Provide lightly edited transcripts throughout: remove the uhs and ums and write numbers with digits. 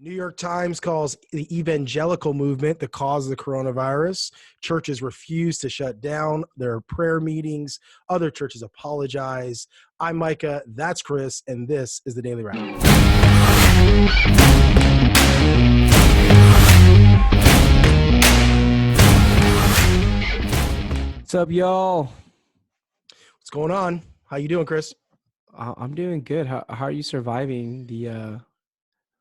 New York Times calls the evangelical movement the cause of the coronavirus. Churches refuse to shut down their prayer meetings. Other churches apologize. I'm Micah, that's Chris, and this is the Daily Wrap. What's up, y'all? What's going on? How you doing, Chris? I'm doing good. How are you surviving the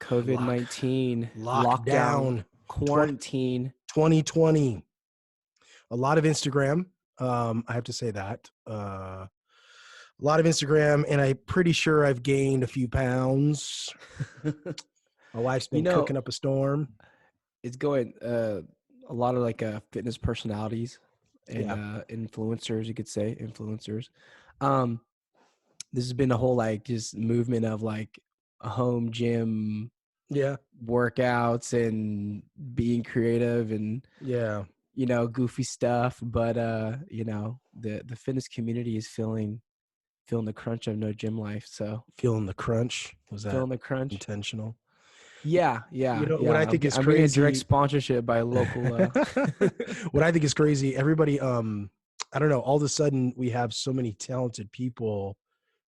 COVID-19 lockdown, quarantine 2020? A lot of Instagram. I have to say that. A lot of Instagram, and I'm pretty sure I've gained a few pounds. My wife's been cooking up a storm. It's going a lot of fitness personalities and influencers, you could say influencers. This has been a whole just movement of a home gym, workouts and being creative and goofy stuff. But the fitness community is feeling the crunch of no gym life. So feeling the crunch. Was that feeling the crunch intentional? Yeah. What I think is I'm crazy. getting a direct sponsorship by a local. What I think is crazy. Everybody, I don't know. All of a sudden, we have so many talented people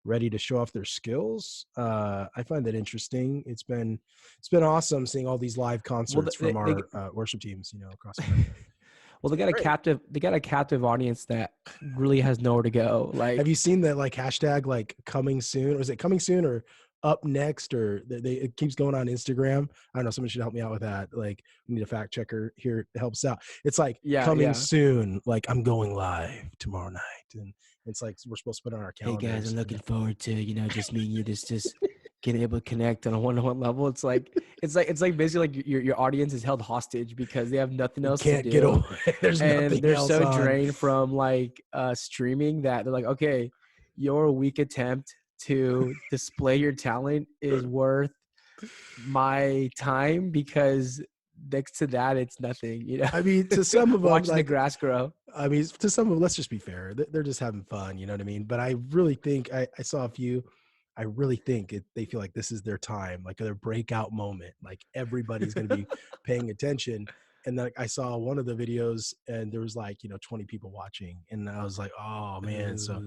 ready to show off their skills. I find that interesting. It's been awesome seeing all these live concerts from our worship teams, across America. Well, they got a captive audience that really has nowhere to go. Have you seen that hashtag coming soon? Or is it coming soon or up next? Or it keeps going on Instagram. I don't know. Someone should help me out with that. We need a fact checker here to help us out. It's coming soon. I'm going live tomorrow night, and it's we're supposed to put it on our calendars. Hey guys, I'm looking forward to just meeting you. Just getting able to connect on a one-on-one level. It's basically your audience is held hostage because they have nothing else to do. Get away. There's and nothing they're else so on. Drained from streaming that they're okay, your weak attempt to display your talent is worth my time because next to that it's nothing. I mean, to some of them, watching the grass grow. I mean, to some of them, let's just be fair. They're just having fun. You know what I mean? But I really think I saw a few. I really think they feel like this is their time, their breakout moment. Everybody's going to be paying attention. And then I saw one of the videos and there was 20 people watching. And I was like, oh man. So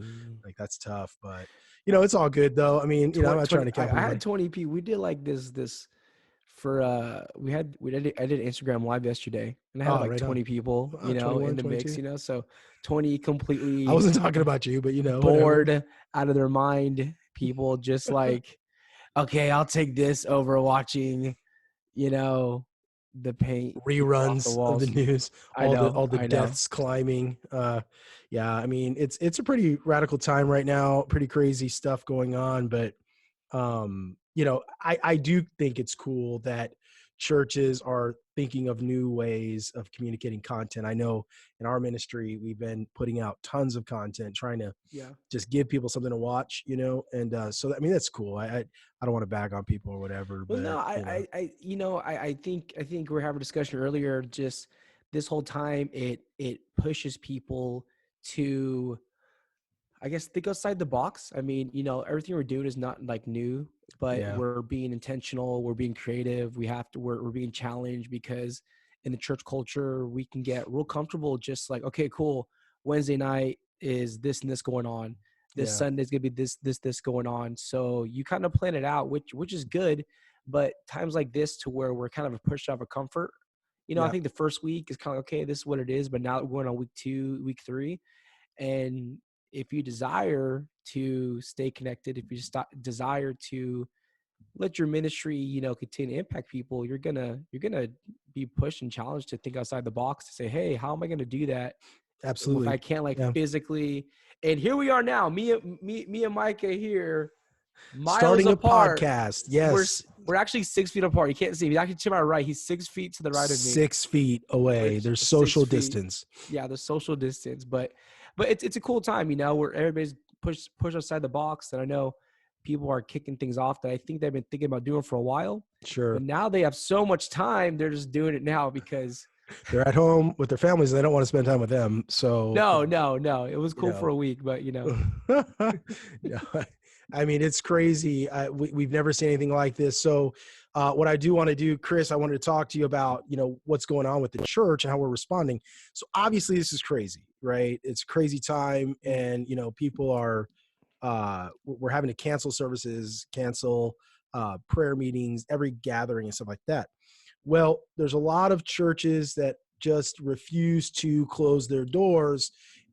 that's tough, but it's all good though. I mean, I'm not trying to I had 20 people. We did this for, I did Instagram live yesterday and I had 20 people, 21, in the 22. mix, so 20 completely. I wasn't talking about you, but bored, whatever. Out of their mind. People just okay, I'll take this over watching, the paint reruns of the news, all the deaths climbing. I mean, it's a pretty radical time right now, pretty crazy stuff going on. But, I do think it's cool that churches are thinking of new ways of communicating content. I know in our ministry, we've been putting out tons of content, trying to just give people something to watch, and so, I mean, that's cool. I don't want to bag on people or whatever. Well, but, no, I think we were having a discussion earlier, just this whole time, it pushes people to, I guess, think outside the box. I mean, everything we're doing is not new, but we're being intentional. We're being creative. We're being challenged because in the church culture, we can get real comfortable. Just okay, cool. Wednesday night is this and this going on. This Sunday is going to be this going on. So you kind of plan it out, which is good. But times like this to where we're kind of pushed out of comfort, I think the first week is kind of, okay, this is what it is. But now we're going on week 2, week 3. And if you desire to stay connected, if you desire to let your ministry, continue to impact people, you're gonna be pushed and challenged to think outside the box to say, hey, how am I going to do that? Absolutely. If I can't physically. And here we are now, me and Micah here, starting apart. A podcast. Yes, we're actually 6 feet apart. You can't see. He's actually to my right. He's 6 feet to the right of me. 6 feet away. There's social distance. Yeah, there's social distance, but it's a cool time, where everybody's push outside the box. And I know people are kicking things off that I think they've been thinking about doing for a while. Sure. But now they have so much time, they're just doing it now because they're at home with their families and they don't want to spend time with them. So no. It was cool for a week, but I mean, it's crazy. We've never seen anything like this. So What I do want to do, Chris, I wanted to talk to you about, what's going on with the church and how we're responding. So obviously this is crazy, right? It's crazy time. And, people are, we're having to cancel services, cancel prayer meetings, every gathering and stuff like that. Well, there's a lot of churches that just refuse to close their doors,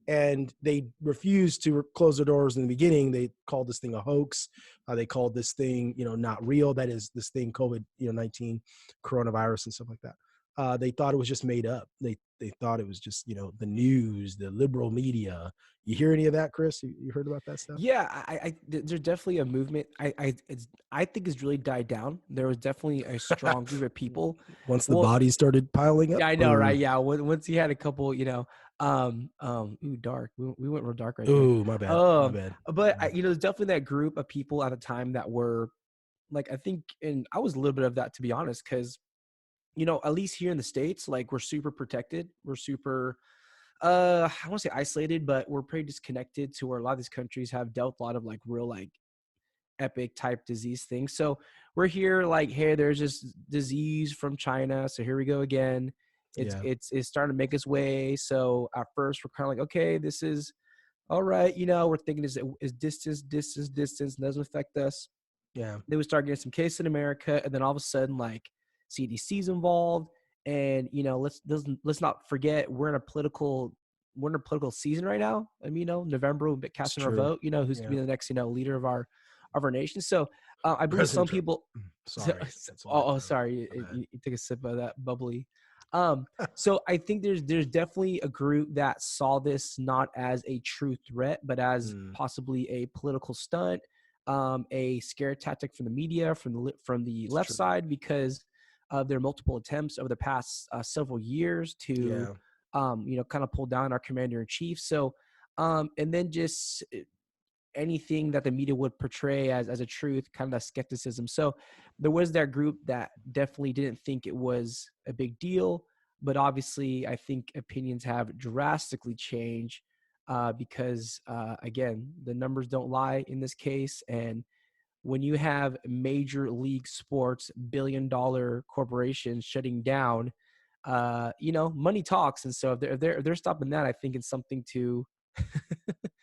and they refused to close their doors in the beginning. They called this thing a hoax. They called this thing, not real. That is this thing, COVID, 19, coronavirus and stuff like that. They thought it was just made up. They thought it was just, the news, the liberal media. You hear any of that, Chris? You heard about that stuff? Yeah, there's definitely a movement. I think it's really died down. There was definitely a strong group of people. Once the Well, bodies started piling up? yeah, I know, right? Yeah, once he had a couple, ooh, dark. We went real dark right there. Ooh, my bad. My bad. But there's definitely that group of people at the time that were like, I think, and I was a little bit of that, to be honest, because at least here in the States, like, we're super protected. We're super, I don't want to say isolated, but we're pretty disconnected to where a lot of these countries have dealt a lot of like real, like, epic type disease things. So we're here like, hey, there's this disease from China. So here we go again. It's Yeah. it's starting to make its way. So at first we're kind of like, okay, this is all right. We're thinking is distance doesn't affect us. Yeah. Then we start getting some cases in America, and then all of a sudden, like, CDC's involved, and let's not forget we're in a political season right now. I mean, November we'll be It's casting our true. vote. Who's Yeah. gonna be the next leader of our nation. So I believe President some Trump. people. Sorry. That's what Oh, sorry, my bad. you take a sip of that bubbly. So I think there's definitely a group that saw this not as a true threat, but as Mm, possibly a political stunt, a scare tactic from the media, from the it's left true. side, because of their multiple attempts over the past several years to, Yeah. kind of pull down our commander in chief. So, and then just anything that the media would portray as a truth, kind of that skepticism. So there was that group that definitely didn't think it was a big deal, but obviously I think opinions have drastically changed, because again, the numbers don't lie in this case. And when you have major league sports, $1 billion corporations shutting down, money talks. And so if they're stopping that, I think it's something to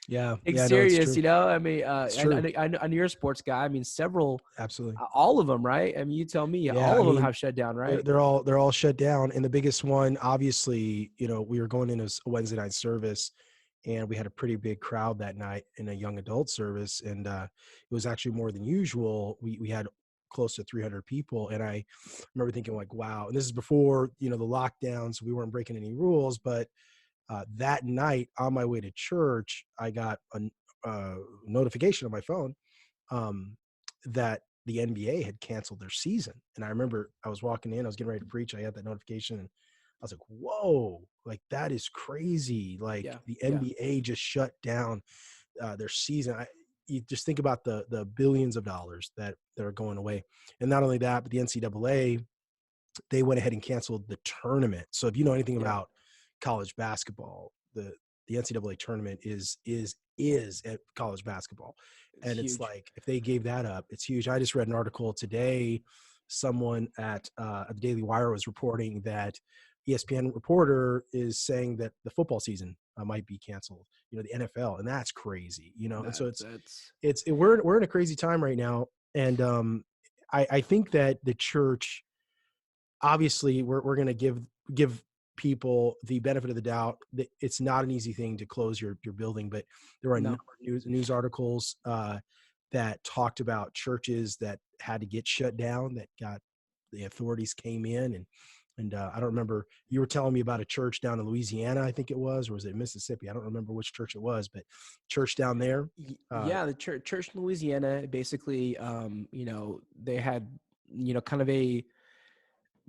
Yeah. take Yeah. No, it's serious. true. I mean, It's I true. know, I know you're a sports guy. I mean, several, Absolutely. all of them, right? I mean, you tell me, Yeah. all I of them mean, have shut down, right? they're all shut down. And the biggest one, obviously, we were going into a Wednesday night service, and we had a pretty big crowd that night in a young adult service. And it was actually more than usual. We had close to 300 people. And I remember thinking, like, wow. And this is before, the lockdown. So we weren't breaking any rules. But that night on my way to church, I got a notification on my phone, um, that the NBA had canceled their season. And I remember I was walking in, I was getting ready to preach. I had that notification, and I was like, whoa, like, that is crazy. Like, Yeah, the yeah, NBA just shut down their season. You just think about the billions of dollars that are going away. And not only that, but the NCAA, they went ahead and canceled the tournament. So if you know anything yeah. about college basketball, the NCAA tournament is at college basketball. It's And it's huge. like, if they gave that up, it's huge. I just read an article today. Someone at the Daily Wire was reporting that ESPN reporter is saying that the football season might be canceled, the NFL, and that's crazy, and so That's we're in a crazy time right now. And I think that the church, obviously, we're going to give people the benefit of the doubt. It's not an easy thing to close your building, but there are a number no. of news articles that talked about churches that had to get shut down, that got the authorities came in. And I don't remember, you were telling me about a church down in Louisiana, I think it was, or was it Mississippi? I don't remember which church it was, but church down there. Yeah, the church in Louisiana, basically, they had,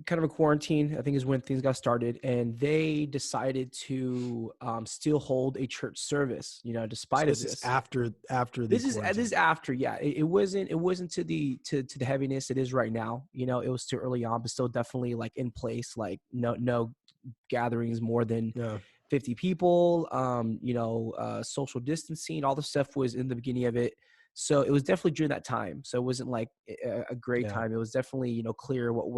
kind of a quarantine, I think, is when things got started, and they decided to still hold a church service, So despite of this is this. after the This is quarantine. after, yeah. It wasn't to the heaviness it is right now. It was too early on, but still definitely like in place, like no gatherings more than Yeah. 50 people. Social distancing, all the stuff was in the beginning of it. So it was definitely during that time. So it wasn't like a great Yeah. time. It was definitely, clear what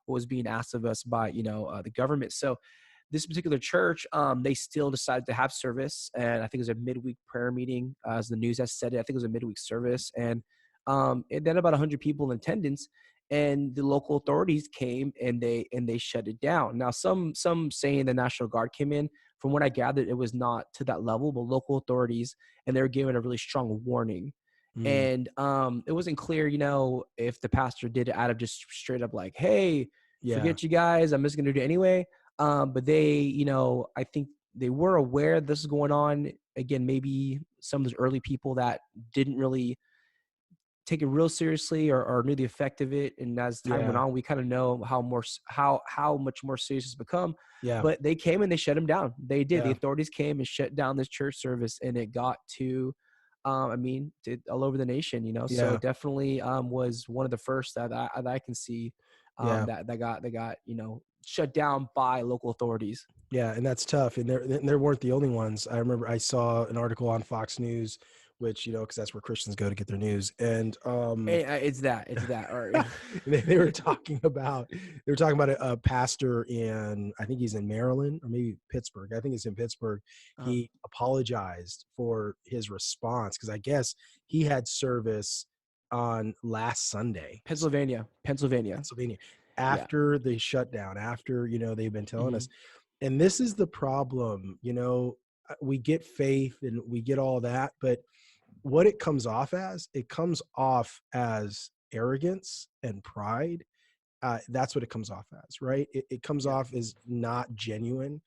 was being asked of us by, the government. So this particular church, they still decided to have service, and I think it was a midweek prayer meeting, as the news has said it. I think it was a midweek service, and then about 100 people in attendance, and the local authorities came and they shut it down. Now, some saying the National Guard came in. From what I gathered, it was not to that level, but local authorities, and they were given a really strong warning. Mm, And it wasn't clear, if the pastor did it out of just straight up like, "Hey, yeah. forget you guys, I'm just gonna do it anyway." But they, I think they were aware this is going on. Again, maybe some of those early people that didn't really take it real seriously, or knew the effect of it. And as time went Yeah. on, we kind of know how much more serious it's become. Yeah. But they came and they shut him down. They did. The Yeah. authorities came and shut down this church service, and it got to, all over the nation. So Yeah. it definitely was one of the first that I can see, Yeah. that got shut down by local authorities. Yeah, and that's tough. And there weren't the only ones. I remember I saw an article on Fox News, which because that's where Christians go to get their news. And It's that, or they were talking about a pastor in, I think he's in Maryland or maybe Pittsburgh. I think it's in Pittsburgh. uh, He apologized for his response because I guess he had service on last Sunday, Pennsylvania. Pennsylvania, Yeah. after the shutdown, after they've been telling Hmm. us. And this is the problem, we get faith and we get all that, but what it comes off as arrogance and pride. That's what it comes off as, right? It comes Yeah. off as not genuine.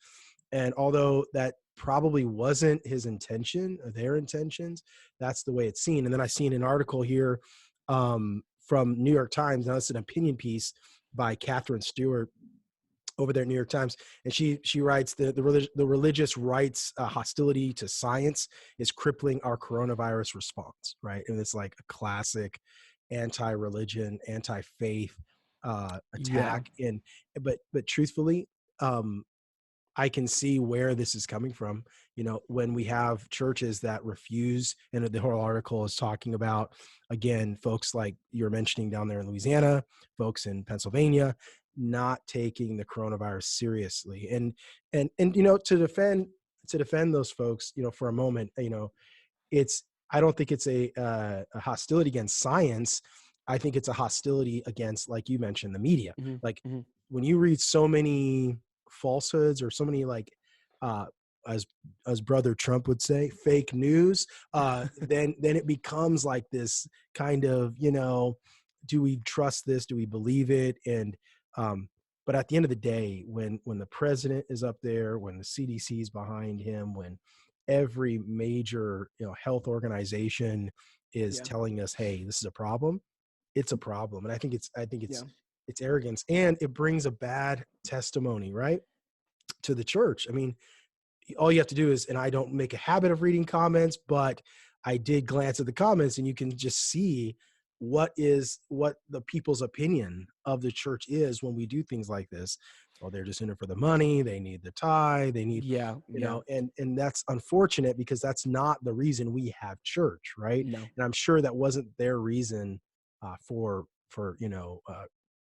And although that probably wasn't his intention or their intentions, that's the way it's seen. And then I seen an article here from New York Times. Now it's an opinion piece by Catherine Stewart over there at New York Times, and she writes the religious right's hostility to science is crippling our coronavirus response, right? And it's like a classic anti-religion, anti-faith Yeah. attack. And but truthfully, um, I can see where this is coming from. When we have churches that refuse, and the whole article is talking about, again, folks like you're mentioning down there in Louisiana, folks in Pennsylvania, not taking the coronavirus seriously. And to defend those folks, for a moment, it's I don't think it's a hostility against science. I think it's a hostility against, like you mentioned, the media. Hmm. Like Hmm. when you read so many falsehoods or so many, like uh as brother Trump would say, fake news, then it becomes like this kind of, do we trust this? Do we believe it? And um but at the end of the day, when the president is up there, when the CDC is behind him, when every major health organization is Yeah. telling us, hey, this is a problem, it's a problem. And I think Yeah. it's arrogance, and it brings a bad testimony, right, to the church. I mean, all you have to do is, and I don't make a habit of reading comments, but I did glance at the comments, and you can just see what the people's opinion of the church is when we do things like this. Oh, they're just in it for the money, they need the tie, they need, Yeah. Yeah. and that's unfortunate because that's not the reason we have church, right? No. And I'm sure that wasn't their reason for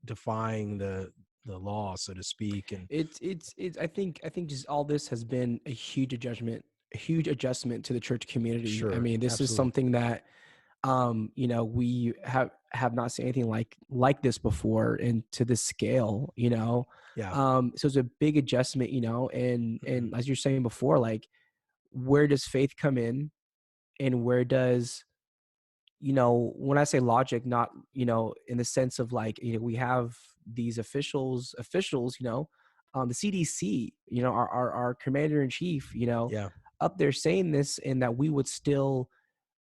defying the law, so to speak. And It's I think just all this has been a huge adjustment to the church community. I sure, mean, this is absolutely. something that we have not seen anything like this before, and to this scale. Yeah. So it's a big adjustment, and Mhm. as you're saying before, like, where does faith come in, and where does, when I say logic, not, in the sense of like, we have these officials, the CDC, our commander in chief, Yeah. up there saying this, and that we would still,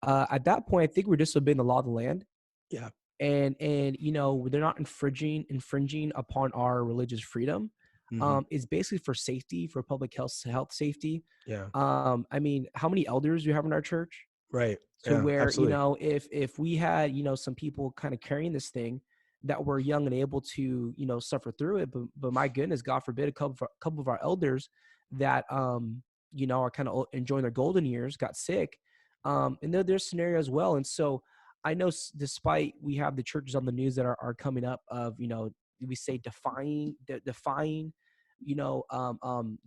at that point, I think we're disobeying the law of the land, Yeah. and they're not infringing upon our religious freedom. Mhm. It's basically for safety, for public health safety. Yeah. I mean, how many elders do you have in our church? Right. To Yeah, where, absolutely. if we had, some people kind of carrying this thing that were young and able to, suffer through it, but my goodness, God forbid, a couple of our elders that, are kind of enjoying their golden years got sick, And there's scenario as well. And so I know, despite we have the churches on the news that are coming up of, we say defying, the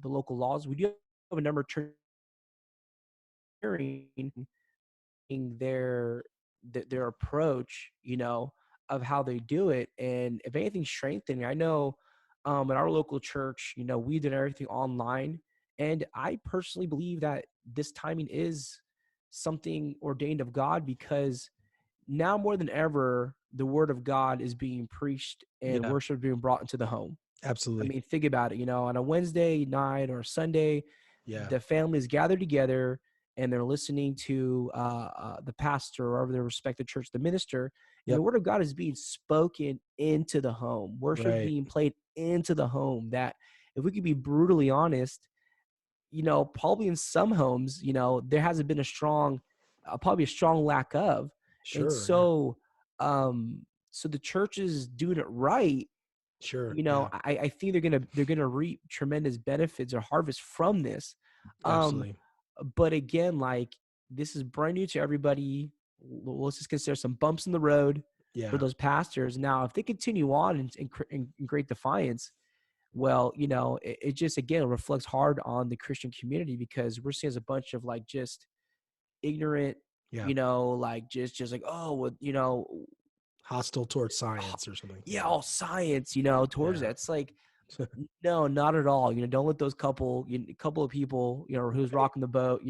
local laws. We do have a number of churches their their approach, of how they do it, and if anything, strengthening. I know, in our local church, we did everything online, and I personally believe that this timing is something ordained of God, because now more than ever, the word of God is being preached and Yeah, worship being brought into the home. I absolutely. mean, think about it, on a Wednesday night or Sunday, Yeah. the families gather together and they're listening to the pastor or their respective church, the minister, and the Yep. word of God is being spoken into the home. Worship Right. being played into the home. That, if we could be brutally honest, probably in some homes, there hasn't been probably a strong lack of. And Sure. Yeah. so the church is doing it right. Sure. Yeah. I think they're gonna reap tremendous benefits or harvest from this. Um, Absolutely. but again, like, this is brand new to everybody. Let's just consider some bumps in the road for Yeah. those pastors. Now, if they continue on in great defiance, well, it just, again, reflects hard on the Christian community, because we're seeing as a bunch of, like, just ignorant, Yeah. like, just like, oh, well, Hostile towards oh, science or something. yeah, Yeah. all science, towards Yeah. that. It's like, no, not at all. Don't let those couple of people, who's Right. rocking the boat,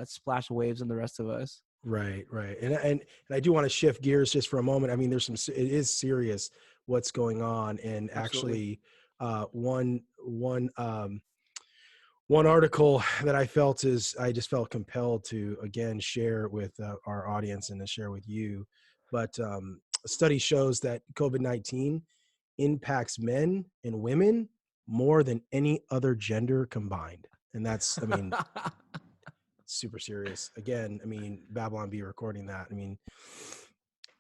splash the waves on the rest of us. Right. Right. And I do want to shift gears just for a moment. I mean, it is serious what's going on, and Absolutely. actually, one article that I just felt compelled to again share with our audience and to share with you. But a study shows that COVID-19 impacts men and women more than any other gender combined. And that's, I mean, super serious. Again, I mean, Babylon B recording that. I mean,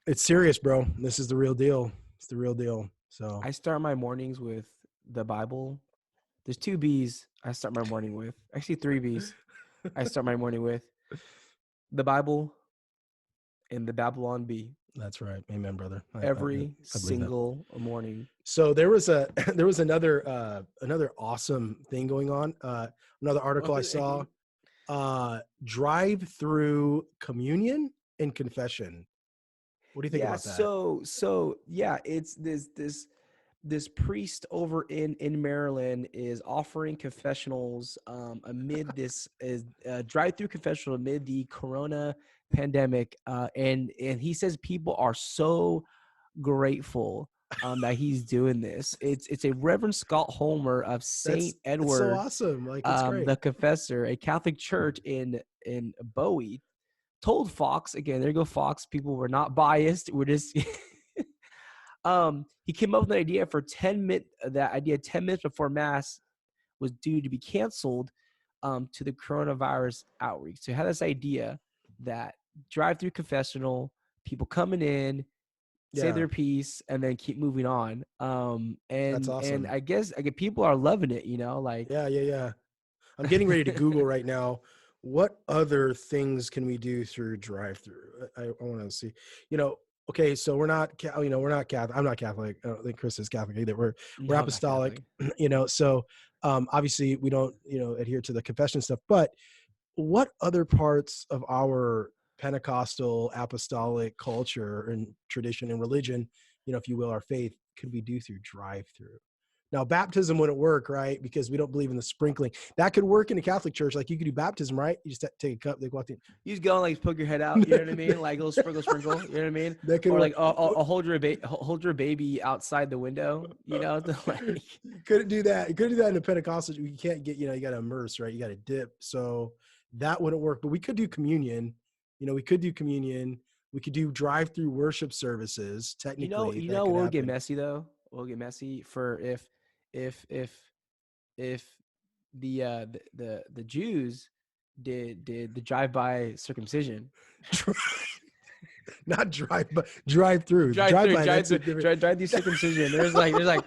it's serious, bro. This is the real deal. It's the real deal. So, I start my mornings with the Bible. There's two B's I start my morning with. Actually, three B's I start my morning with: the Bible and the Babylon B. that's right. Amen, brother. Every I believe that. single morning. So there was another awesome thing going on. Another article I saw, drive-through communion and confession. What do you think Yeah, about that? so yeah, it's this priest over in Maryland is offering confessionals amid this is drive-through confessional amid the corona pandemic, and he says people are so grateful that he's doing this. It's a Reverend Scott Homer of St. That's so Edward, awesome. Like, it's great. the Confessor, a Catholic church in Bowie, told Fox, again, there you go, Fox. People were not biased. We're just he came up with an idea for 10 minutes before mass was due to be canceled, to the coronavirus outreach. So he had this idea that drive-through confessional, people coming in, say Yeah, their piece, and then keep moving on. that's And awesome. I guess people are loving it, like. Yeah, yeah, yeah. I'm getting ready to Google right now. What other things can we do through drive-through? I want to see. You know, okay, so we're not Catholic. I'm not Catholic. I don't think Chris is Catholic either. We're No, I'm not apostolic. Catholic. So obviously we don't adhere to the confession stuff. But what other parts of our Pentecostal apostolic culture and tradition and religion, if you will, our faith, could we do through drive-through? Now, baptism wouldn't work, right? Because we don't believe in the sprinkling. That could work in a Catholic church. Like, you could do baptism, right? You just take a cup, they go out there. You just go and, like, poke your head out. You know what I mean? Like a little sprinkle, sprinkle. You know what I mean? That could Or work. like, hold your baby outside the window. Like. You couldn't do that. You couldn't do that in a Pentecostal. You can't get, you got to immerse, right? You got to dip. So that wouldn't work. But we could do communion. We could do communion. We could do drive-through worship services. Technically, that could We'll get happen. messy though. We'll get messy for if if the Jews did the drive-by circumcision. Not drive-through. Drive through, Drive-by, drive that's a through, different. drive through circumcision. There's like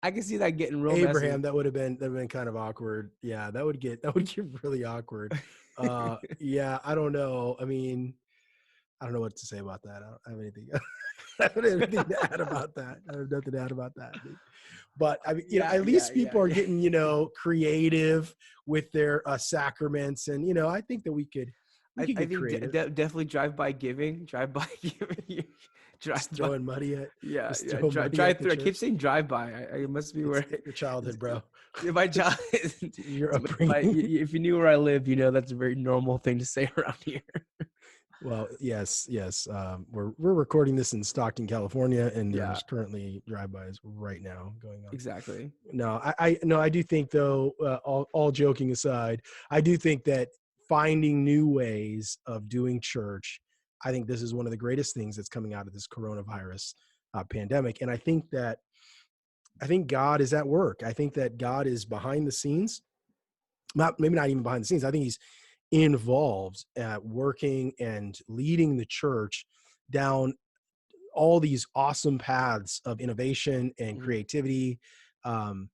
I can see that getting real Abraham, messy. that would have been kind of awkward. Yeah, that would get really awkward. Yeah, I don't know. I mean, I don't know what to say about that. I don't have anything. I don't have anything to add about that. I have nothing to add about that. But I mean, Yeah, at yeah, least yeah, people are yeah. getting, creative with their sacraments, and I think that we could I get think creative. definitely drive-by giving, drive-by giving, Just drive-by. throwing money at, Yeah, just yeah. throwing money at the Drive-through. I keep church. saying drive-by. It must be It's where your childhood, bro. my child. It's your upbringing. If you knew where I live, you know that's a very normal thing to say around here. Well, yes, yes. We're recording this in Stockton, California, and Yeah, there's currently drive-bys right now going on. exactly. No, I do think though, all joking aside, I do think that finding new ways of doing church, I think this is one of the greatest things that's coming out of this coronavirus pandemic, and I think God is at work. I think that God is behind the scenes, maybe not even behind the scenes. I think He's involved at working and leading the church down all these awesome paths of innovation and Mhm. creativity. um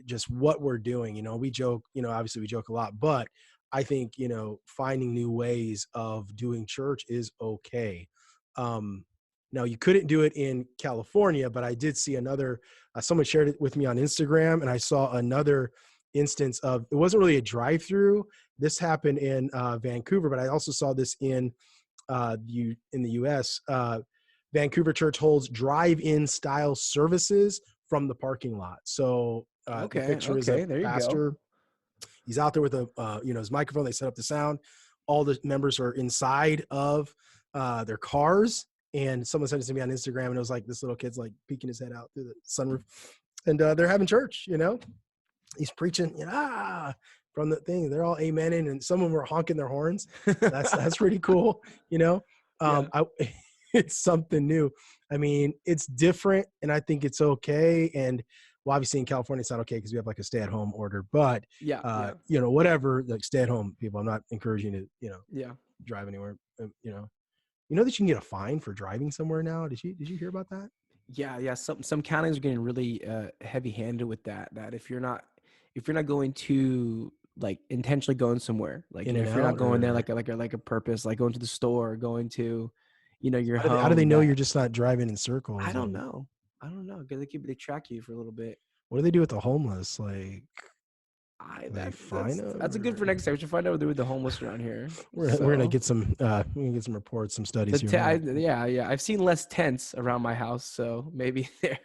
just what we're doing, we joke, obviously we joke a lot, but I think, finding new ways of doing church is okay. Now, you couldn't do it in California, but I did see another, someone shared it with me on Instagram, and I saw another instance of, it wasn't really a drive-through. This happened in Vancouver, but I also saw this in in the US. Vancouver Church holds drive-in style services from the parking lot. So the Okay, picture is a okay. There you go. pastor. He's out there with his microphone. They set up the sound. All the members are inside of their cars. And someone sent it to me on Instagram, and it was like this little kid's like peeking his head out through the sunroof, and they're having church. He's preaching, from the thing. They're all amening, and some of them were honking their horns. That's pretty cool. You know, Yeah, I it's something new. I mean, it's different, and I think it's okay. And well, obviously in California, it's not okay because we have like a stay-at-home order. But yeah, yeah, whatever, like stay-at-home people. I'm not encouraging you to yeah. drive anywhere. You know that you can get a fine for driving somewhere now. Did you hear about that? Yeah, yeah. Some counties are getting really heavy-handed with that. That if you're not going to like intentionally going somewhere, like In and if you're not out, going there or like a purpose, like going to the store, going to, your how do they home. know That you're just not driving in I circles? don't And know. I don't know because they track you for a little bit. what do they do with the homeless? Like, I do they that fine that's a good for them? next time. We should find out what they do with the homeless around here. We're gonna So get some reports, some studies here. yeah, yeah. I've seen less tents around my house, so maybe they're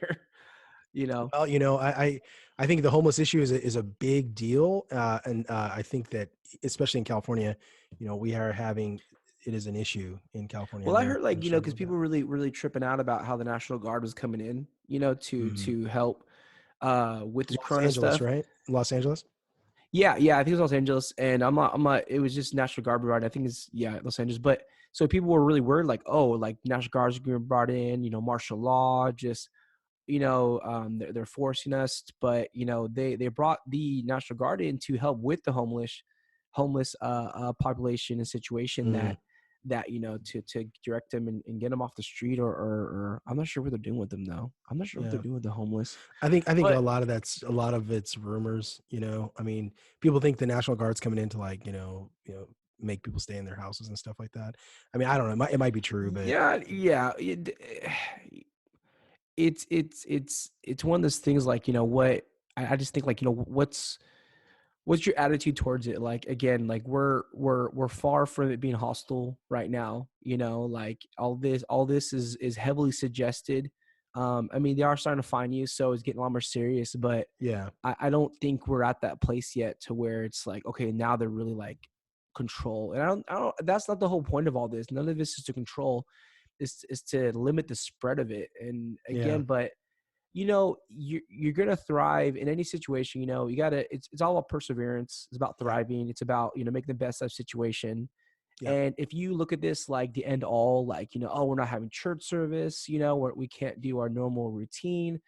you know Well, I think the homeless issue is a big deal, and I think that especially in California, we are having, it is an issue in California, Well, and I they're heard they're because struggling with that. people really tripping out about how the National Guard was coming in, to Mhm. help with this Los Corona Angeles, stuff. right? Los Angeles. Yeah, yeah, I think it was Los Angeles, and I'm not. It was just National Guard brought in. I think it's Los Angeles, but so people were really worried, like, oh, like National Guard's being brought in, martial law, just they're forcing us, but they brought the National Guard in to help with the homeless population and situation Mm, that to direct them and get them off the street or I'm not sure what they're doing with them though. I'm not sure what they're yeah. doing with the homeless. I think But a lot of it's rumors. I mean, people think the National Guard's coming in to, like, make people stay in their houses and stuff like that. I mean, I don't know. It might be true, but yeah, yeah, it's one of those things like what I just think like what's your attitude towards it? Like again, like we're far from it being hostile right now. Like all this is heavily suggested. I mean, they are starting to fine you, so it's getting a lot more serious. But yeah, I don't think we're at that place yet to where it's like, okay, now they're really like control. And I don't. That's not the whole point of all this. None of this is to control. Is to limit the spread of it. And yeah, again, but you're gonna thrive in any situation. You gotta. It's all about perseverance. It's about yeah, thriving. It's about making the best of situation. yeah, And if you look at this like the end all, like oh, we're not having church service, we can't do our normal routine,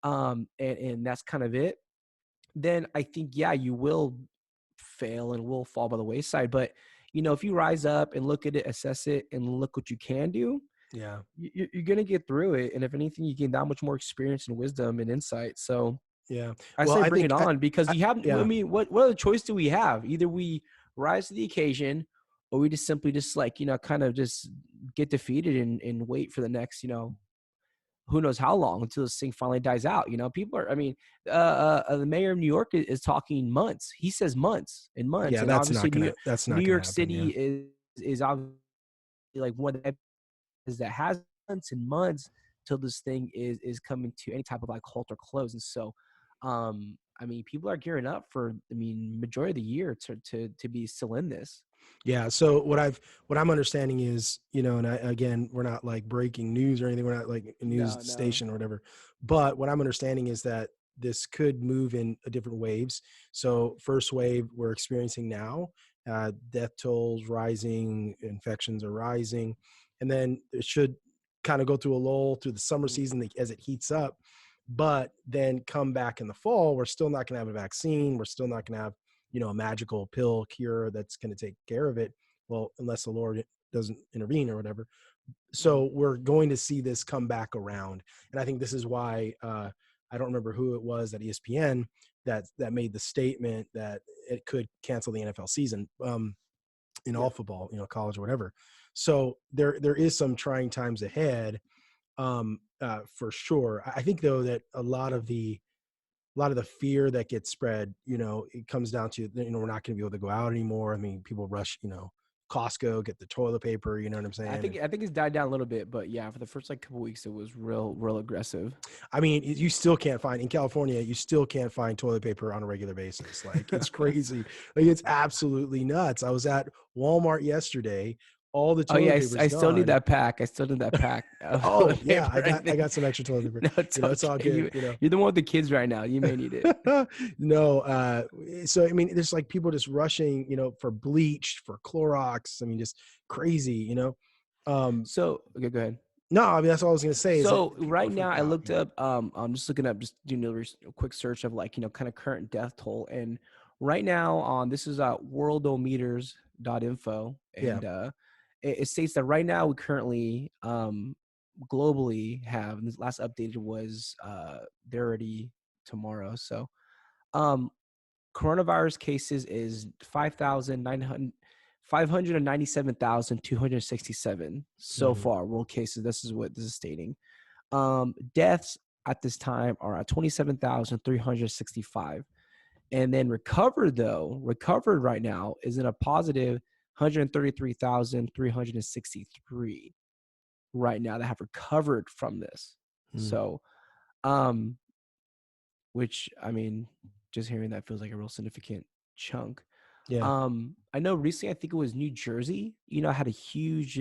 and that's kind of it. Then I think you will fail and will fall by the wayside. But if you rise up and look at it, assess it, and look what you can do, Yeah. You're gonna get through it, and if anything, you gain that much more experience and wisdom and insight. So Yeah. I Well, say I bring it think on because I you have. I yeah. mean, what other choice do we have? Either we rise to the occasion, or we just simply just like kind of just get defeated and wait for the next who knows how long until this thing finally dies out. People are. I mean, the mayor of New York is talking months. He says months and months, Yeah, and obviously that's New not gonna York happen, City yeah. is obviously like one of the is that has months and months till this thing is coming to any type of like halt or close. And so, I mean, people are gearing up for, I mean, majority of the year to be still in this. Yeah. So what I'm understanding is, and again, we're not like breaking news or anything. We're not like a news No, no. station or whatever. But what I'm understanding is that this could move in different waves. So first wave we're experiencing now, death tolls rising, infections are rising, and then it should kind of go through a lull through the summer Mm, season as it heats up. But then come back in the fall, we're still not going to have a vaccine. We're still not going to have a magical pill cure that's going to take care of it. Well, unless the Lord doesn't intervene or whatever. mm. So we're going to see this come back around. And I think this is why I don't remember who it was at ESPN that made the statement that it could cancel the NFL season in Yeah. all football, college or whatever. So there is some trying times ahead, for sure. I think though that a lot of the fear that gets spread, it comes down to, we're not going to be able to go out anymore. I mean, people rush, Costco, get the toilet paper, you know what I'm I saying? think And I think it's died down a little bit, but yeah, for the first like couple weeks, it was real aggressive. I mean, you still can't find in California, you still can't find toilet paper on a regular basis. Like it's crazy. Like it's absolutely nuts. I was at Walmart yesterday. All the Oh yeah, toilet paper is I still need gone. that pack. I still need that pack of Oh toilet yeah, paper. I I think got some extra toilet paper. no, it's It's all okay. good. You're the one with the kids right now. You may need it. No, so I mean, there's like people just rushing, for bleach, for Clorox. I mean, just crazy, Um, So okay, go ahead. no, I mean that's all I was gonna say is that So people are right now, freaked I out. looked Yeah, up. I'm just looking up, just doing a quick search of like kind of current death toll, and right now on this is worldometers.info, yeah. and it states that right now we currently globally have, and this last updated was they're already tomorrow. So um coronavirus cases is 597,267 so Hmm. far world cases. This is what this is stating. Deaths at this time are at 27,365. And then recovered right now is in a positive 133,363 right now that have recovered from this. Mm, So, um, which I mean, just hearing that feels like a real significant chunk. yeah. I know recently, I think it was New Jersey, had a huge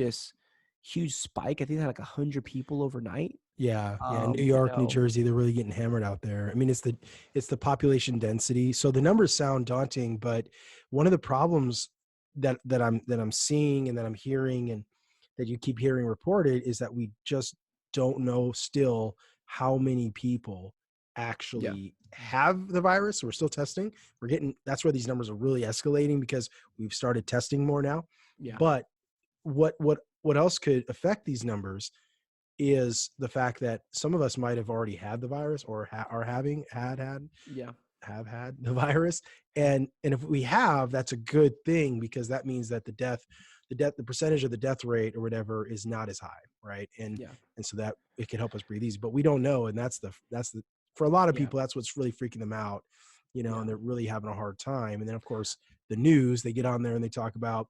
spike. I think they had like 100 people overnight. Yeah, yeah, New York, New Jersey, they're really getting hammered out there. I mean, it's the population density. So the numbers sound daunting, but one of the problems that I'm seeing and that I'm hearing and that you keep hearing reported is that we just don't know still how many people Yeah, actually have the virus. We're still testing. That's where these numbers are really escalating because we've started testing more now. yeah, But what else could affect these numbers is the fact that some of us might have already had the virus or are having yeah, have had the virus, and if we have, that's a good thing because that means that the percentage of the death rate or whatever is not as high, right? yeah, And so that it can help us breathe easy, but we don't know, and that's the for a lot of yeah, people that's what's really freaking them out, yeah, and they're really having a hard time. And then of course the news, they get on there and they talk about,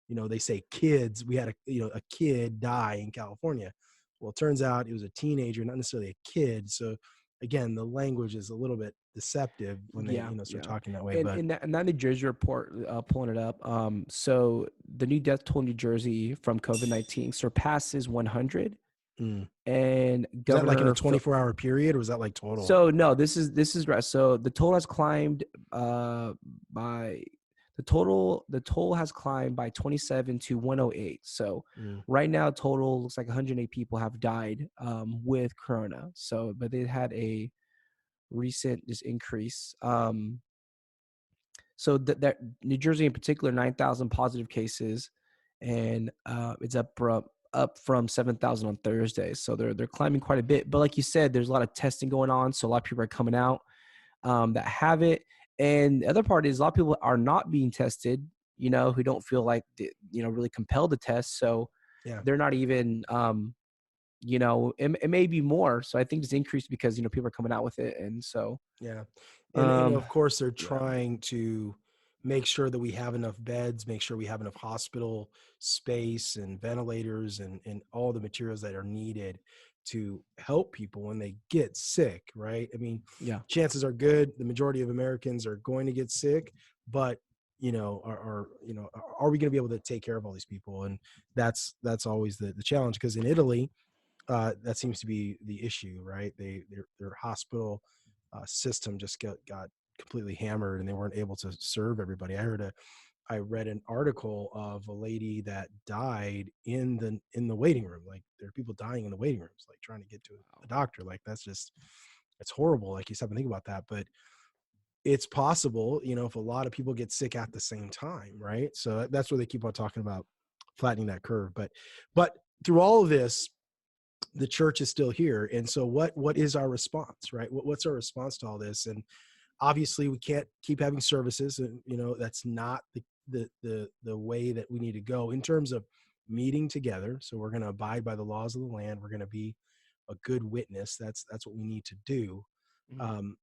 they say kids. We had a kid die in California. Well, it turns out it was a teenager, not necessarily a kid. So again, the language is a little bit deceptive when they, yeah, start yeah. talking that way. And But that New Jersey report, pulling it up. So the new death toll in New Jersey from COVID-19 surpasses 100, mm, and was that like in a Governor Phil. 24-hour period, or was that like total? So no, this is right. So the toll has climbed by the toll has climbed by 27 to 108. So Mm, right now total looks like 108 people have died with corona. So but they had a recent just increase. So that New Jersey in particular, 9,000 positive cases, and it's up from up from 7,000 on Thursday. So they're climbing quite a bit. But like you said, there's a lot of testing going on. So a lot of people are coming out that have it. And the other part is a lot of people are not being tested, who don't feel like, really compelled to test. So Yeah. they're not even, it may be more. So I think it's increased because, people are coming out with it. And so, Yeah. And um, of course they're yeah, trying to make sure that we have enough beds, make sure we have enough hospital space and ventilators and all the materials that are needed to help people when they get sick, right? I mean, yeah. chances are good the majority of Americans are going to get sick, but are we going to be able to take care of all these people? And that's always the challenge, because in Italy, that seems to be the issue, right? Their hospital system just got completely hammered, and they weren't able to serve everybody. I read an article of a lady that died in the waiting room. Like, there are people dying in the waiting rooms, like trying to get to a doctor. Like, it's horrible. Like, you stop and think about that, but it's possible, if a lot of people get sick at the same time, right? So that's where they keep on talking about flattening that curve. But through all of this, the church is still here. And so what is our response, right? What's our response to all this? And obviously we can't keep having services, and that's not the way that we need to go in terms of meeting together. So we're going to abide by the laws of the land. We're going to be a good witness. That's what we need to do. Mhm. um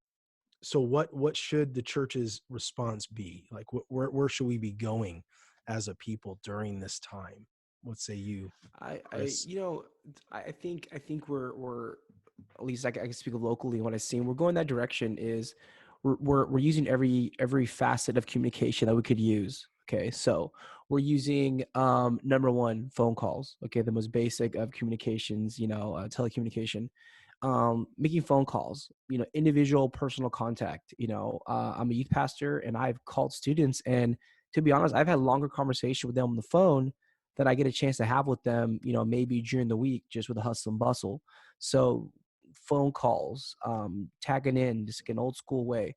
so what should the church's response be? Like, where should we be going as a people during this time? What say you, I, I, Chris? you know, I think we're at least I can speak locally. What I've seen, we're going that direction. Is we're using every facet of communication that we could use. Okay, so we're using number one, phone calls. Okay, the most basic of communications. Telecommunication. Making phone calls. Individual personal contact. I'm a youth pastor, and I've called students, and to be honest, I've had longer conversation with them on the phone that I get a chance to have with them, maybe during the week, just with the hustle and bustle. So phone calls, tagging in, just like an old school way,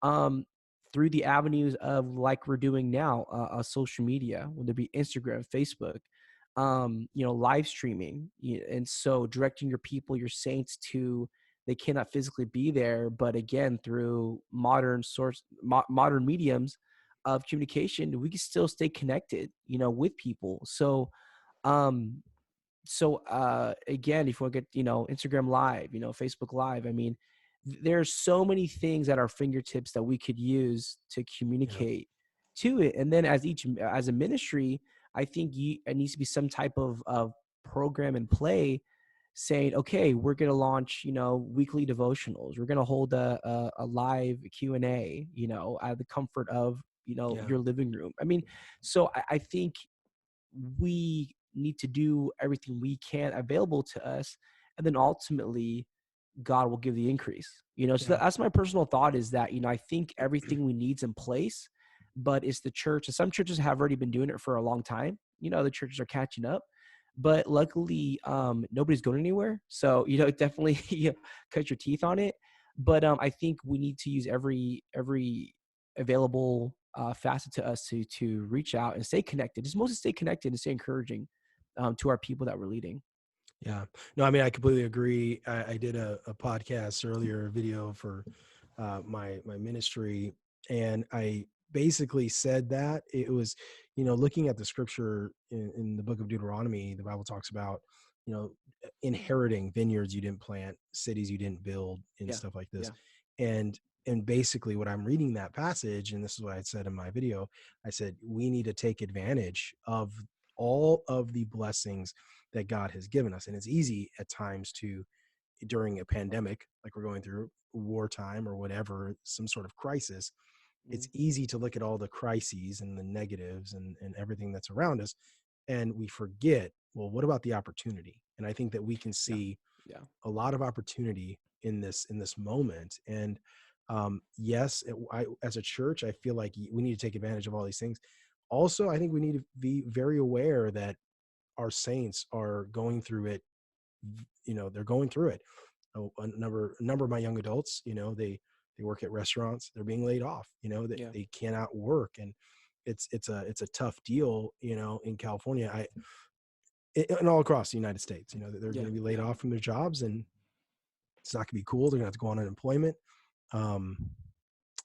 um, through the avenues of like we're doing now, social media, whether it be Instagram, Facebook, live streaming, and so directing your people, your saints to they cannot physically be there, but again through modern mediums of communication, we can still stay connected, with people. Um, again, if you want to get, Instagram live, Facebook live, I mean, there's so many things at our fingertips that we could use to Yeah. communicate to it. And then as a ministry, I think it needs to be some type of program and play saying, okay, we're going to launch, weekly devotionals. We're going to hold a live Q&A, at the comfort of, Yeah. your living room. I mean, so I think we need to do everything we can available to us, and then ultimately God will give the increase. So Yeah. that's my personal thought, is that, I think everything we need's in place, but it's the church. And some churches have already been doing it for a long time. The churches are catching up, but luckily, nobody's going anywhere. So, definitely cut your teeth on it. But I think we need to use every available facet to us to reach out and stay connected. Just mostly stay connected and stay encouraging to our people that we're leading. Yeah. No, I mean, I completely agree. I did a podcast earlier, a video for my ministry, and I basically said that it was, looking at the scripture in the book of Deuteronomy, the Bible talks about, inheriting vineyards you didn't plant, cities you didn't build, and Yeah, stuff like this. yeah, And basically, what I'm reading that passage, and this is what I said in my video, I said we need to take advantage of all of the blessings that God has given us. And it's easy at times to, during a pandemic, like we're going through, wartime or whatever, some sort of crisis, it's mhm, easy to look at all the crises and the negatives and everything that's around us. And we forget, well, what about the opportunity? And I think that we can yeah, see yeah, a lot of opportunity in this moment. And yes, as a church, I feel like we need to take advantage of all these things. Also, I think we need to be very aware that our saints are going through it. They're going through it. A number of my young adults, they work at restaurants, they're being laid off. yeah, They cannot work, and it's a tough deal, in California. and all across the United States, they're going Yeah. to be laid Yeah. off from their jobs, and it's not going to be cool. They're going to have to go on unemployment. Um,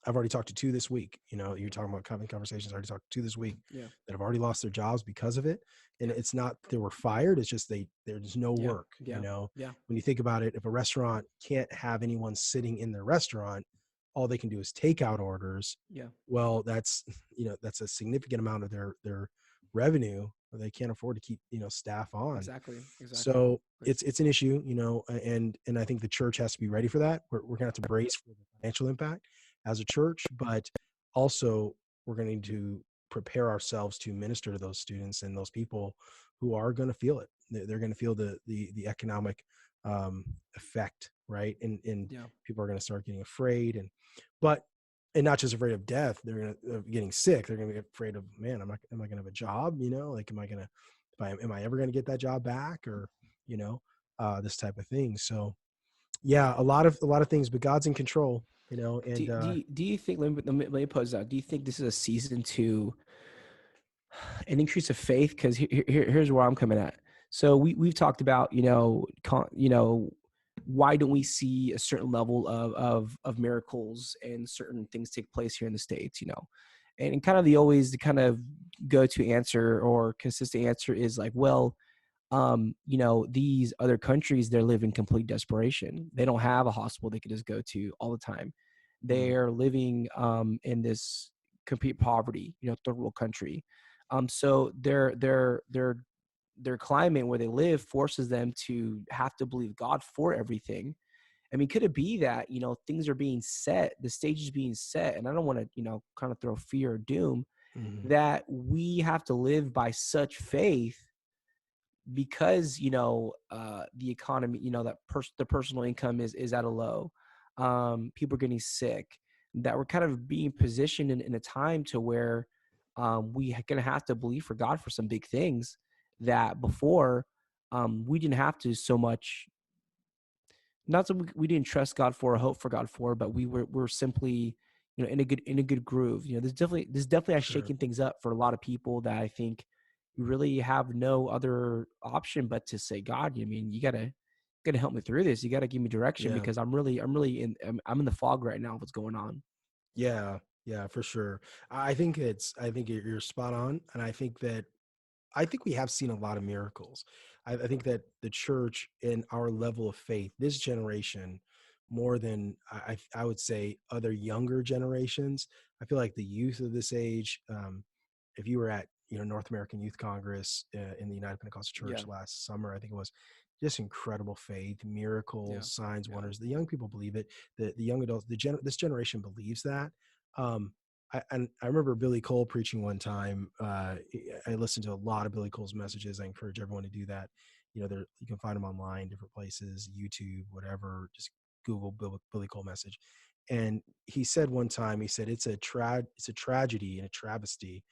I've already talked to two this week. You're talking about having conversations. I already talked to two this week Yeah. that have already lost their jobs because of it. And Yeah. it's not they were fired. It's just there's no Yeah. work. Yeah. Yeah. When you think about it, if a restaurant can't have anyone sitting in their restaurant, all they can do is takeout orders. Yeah. Well, that's a significant amount of their revenue. They can't afford to keep staff on. Exactly. Exactly. So it's an issue, and I think the church has to be ready for that. We're gonna have to brace for the financial impact as a church, but also we're going to need to prepare ourselves to minister to those students and those people who are going to feel it. They're going to feel the economic effect, right? And Yeah. people are going to start getting afraid, and not just afraid of death. They're going to getting sick. They're going to get afraid of, man, am I going to have a job? Like, am I ever going to get that job back, or this type of thing. So yeah, a lot of things, but God's in control, and Do you think, let me pose that, do you think this is a season to an increase of faith? Because here's where I'm coming at. So we've talked about, why don't we see a certain level of miracles and certain things take place here in the States, and kind of the kind of go-to answer or consistent answer is like, well, these other countries, they're living complete desperation. They don't have a hospital they could just go to all the time. mm, They're living in this complete poverty, third world country. So their climate where they live forces them to have to believe God for everything. I mean, could it be that, things are being set, the stage is being set, and I don't want to, kind of throw fear or doom, mm, that we have to live by such faith because the economy, the personal income is at a low, people are getting sick, that we're kind of being positioned in a time to where we gonna have to believe for God for some big things that before we didn't have to so much. Not that we didn't trust God for or hope for God for, but we're simply, in a good groove. This definitely has sure. shaken things up for a lot of people that I think really have no other option but to say, God, I mean, you gotta help me through this. You gotta give me direction Yeah. because I'm in the fog right now of what's going on. Yeah. Yeah, for sure. I think you're spot on. And I think we have seen a lot of miracles. I think that the church and our level of faith, this generation, more than I would say other younger generations, I feel like the youth of this age, if you were at North American Youth Congress in the United Pentecostal Yeah, Church last summer, I think it was just incredible faith, yeah, miracles, signs, yeah, wonders. The young people believe it. The young adults, this generation believes that. Um, I remember Billy Cole preaching one time. I listened to a lot of Billy Cole's messages. I encourage everyone to do that. You can find them online, different places, YouTube, whatever. Just Google Billy Cole message. And he said one time, he said it's a tragedy and a travesty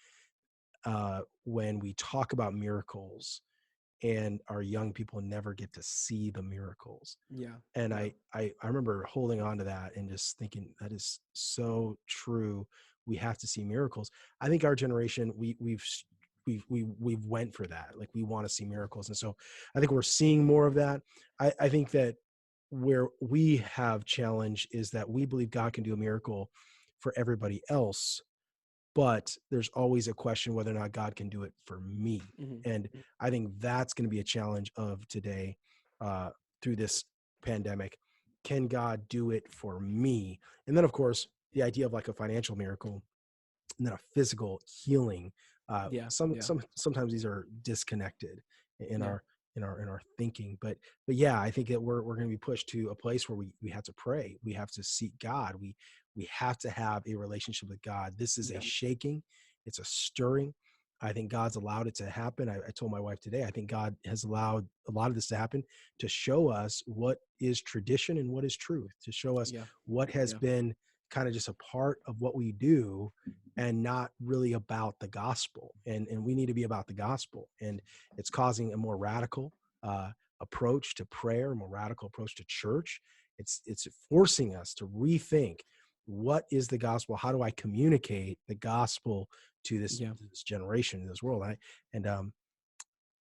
when we talk about miracles and our young people never get to see the miracles. yeah, And yeah, I remember holding on to that and just thinking that is so true. We have to see miracles. I think our generation, we've went for that. Like, we want to see miracles. And so I think we're seeing more of that. I think that where we have challenge is that we believe God can do a miracle for everybody else, but there's always a question whether or not God can do it for me. hmm, And I think that's going to be a challenge of today, uh, through this pandemic. Can God do it for me? And then, of course, the idea of like a financial miracle and then a physical healing. yeah, yeah, Sometimes these are disconnected in yeah, our thinking. But yeah, I think that we're going to be pushed to a place where we have to pray. We have to seek God. We have to have a relationship with God. This is a yeah, shaking. It's a stirring. I think God's allowed it to happen. I told my wife today, I think God has allowed a lot of this to happen to show us what is tradition and what is truth, to show us yeah, what has yeah, been kind of just a part of what we do and not really about the gospel. And we need to be about the gospel. And it's causing a more radical approach to prayer, a more radical approach to church. It's forcing us to rethink, what is the gospel? How do I communicate the gospel to this, yeah, to this generation, to this world? And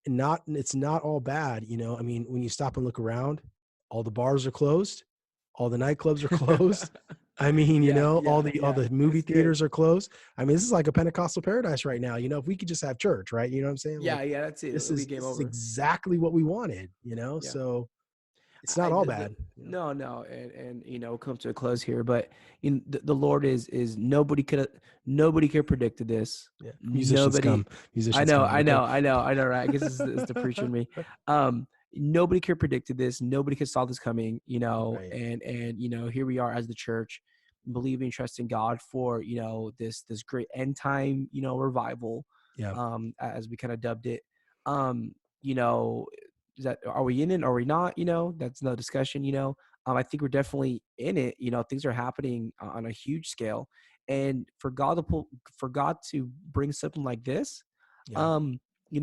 it's not all bad. You know, I mean, when you stop and look around, all the bars are closed, all the nightclubs are closed. I mean, you Yeah, know, all yeah, yeah. the movie It's good. theaters are closed. I mean, this is like a Pentecostal paradise right now. You know, if we could just have church, right? You know what I'm saying? Yeah, Like yeah, that's it. It'll be game this is over. exactly what we wanted, you know? Yeah. So it's not all bad, you know? No, no, and come to a close here, but the Lord is nobody could have predicted this. Yeah. Musicians Nobody. come, musicians come. Okay. I know, right? I guess it's the preacher in me. Nobody could have predicted this. Nobody could saw this coming, Right. and here we are as the church, believing, trusting God for this great end time revival, Yeah. as we kind of dubbed it. You know, is that, are we in it? Are we not? That's no discussion. I think we're definitely in it. Things are happening on a huge scale, and for God to bring something like this, Yeah.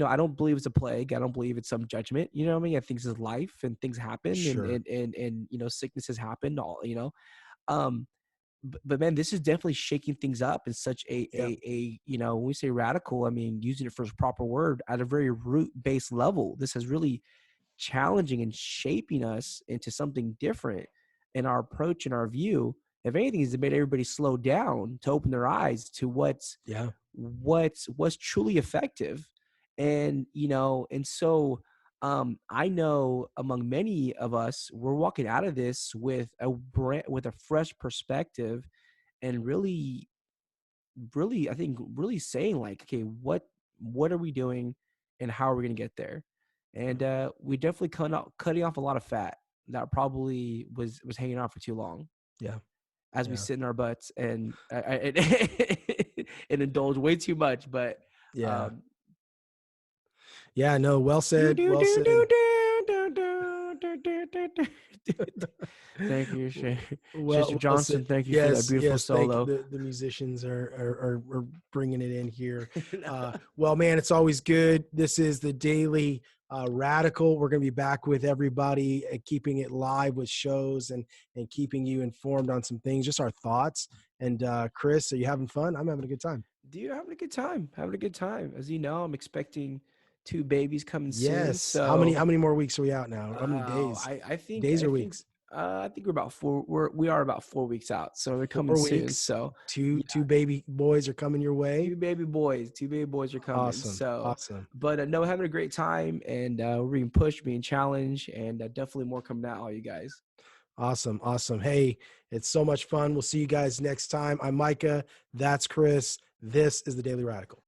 I don't believe it's a plague. I don't believe it's some judgment. You know what I mean? I think it's life, and things happen, Sure. and sicknesses happen. Um, but man, this is definitely shaking things up in such Yeah. when we say radical, I mean using it for its proper word, at a very root based level. This has really challenging and shaping us into something different in our approach and our view. If anything, has made everybody slow down to open their eyes to Yeah. what's truly effective. And so I know among many of us, we're walking out of this with a fresh perspective, and really, I think, really saying like, okay, what are we doing, and how are we going to get there? Yeah. And we definitely cutting off a lot of fat that probably was hanging on for too long, Yeah. as we Yeah. sit in our butts and and indulge way too much. But Yeah. um, Yeah. No, well do said. do Well do said. do do do do do do do. Thank you, Sister Well said. Johnson. Thank you for that Yes, beautiful yes. Thank you. solo. The musicians are bringing it in here. Well, man, it's always good. This is the Daily Radical. We're going to be back with everybody, keeping it live with shows and keeping you informed on some things, just our thoughts. And Chris, are you having fun? I'm having a good time. Dude, having a good time. Having a good time. As you know, I'm expecting two babies coming soon. Yes. So, How many more weeks are we out now? How many days? Days or weeks? I think we're about we are about 4 weeks out. So they're coming 4 weeks. soon. So Two baby boys are coming your way. two baby boys are coming. Awesome. So, Awesome. but no, having a great time, and we're being pushed, being challenged, and definitely more coming out, all you guys. Awesome. Awesome. Hey, it's so much fun. We'll see you guys next time. I'm Micah. That's Chris. This is the Daily Radical.